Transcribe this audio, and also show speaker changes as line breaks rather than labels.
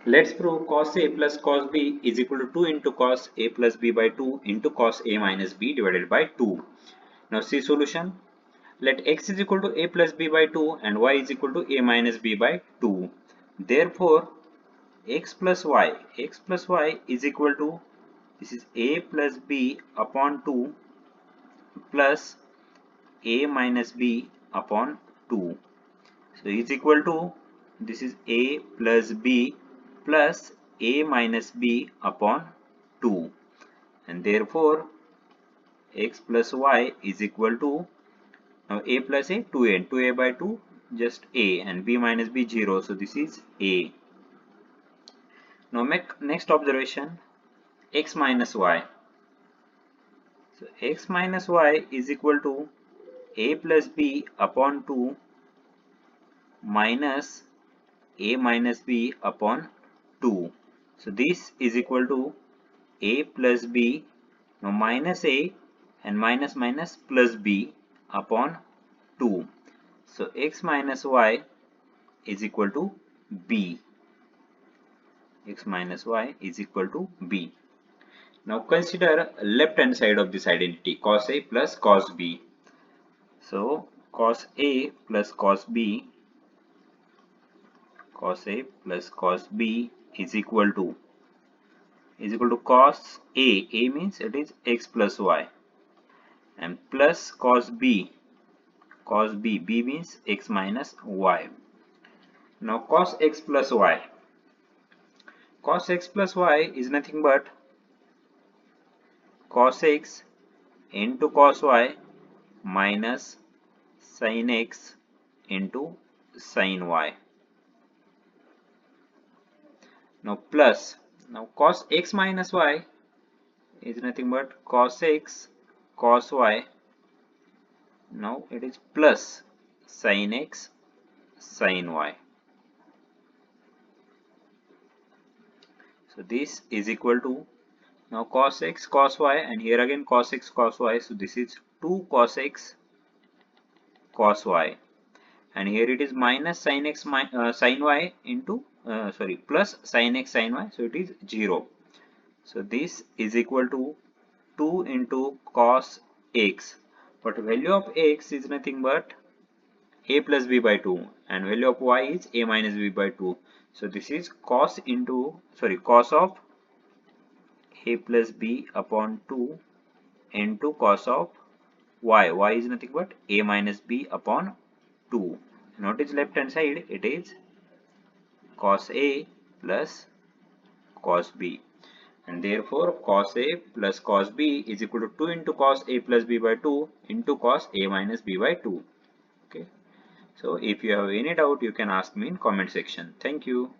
Let's prove cos A plus cos B is equal to 2 into cos A plus B by 2 into cos A minus B divided by 2. Now see solution. Let x is equal to A plus B by 2 and y is equal to A minus B by 2. Therefore, x plus y is equal to, this is A plus B upon 2 plus A minus B upon 2. So is equal to, this is A plus B plus A minus B upon 2, and therefore x plus y is equal to, now A plus A 2A, and 2A by 2 just A, and B minus B 0, so this is A. Now make next observation, x minus y. So x minus y is equal to A plus B upon 2 minus A minus B upon 2. So this is equal to A plus B, now minus A and minus minus plus B upon 2. So x minus y is equal to B. X minus y is equal to B. Now consider left hand side of this identity, cos A plus cos B. So cos A plus cos B, cos A plus cos B is equal to cos A. A means it is x plus y, and plus cos B. Cos B. B means x minus y. Now cos x plus y. Cos x plus y is nothing but cos x into cos y minus sin x into sin y. Now plus, now cos x minus y is nothing but cos x cos y. Now it is plus sin x sin y. So this is equal to, now cos x cos y, and here again cos x cos y, so this is 2 cos x cos y, and here it is minus sin x sin y into plus sin x sin y, so it is 0. So this is equal to 2 into cos x, but value of x is nothing but a plus b by 2, and value of y is a minus b by 2. So this is cos of a plus b upon 2 into cos of y. Y is nothing but a minus b upon 2. Notice left hand side, it is cos a plus cos b, and therefore cos a plus cos b is equal to 2 into cos a plus b by 2 into cos a minus b by 2. Okay. So if you have any doubt, you can ask me in comment section. Thank you.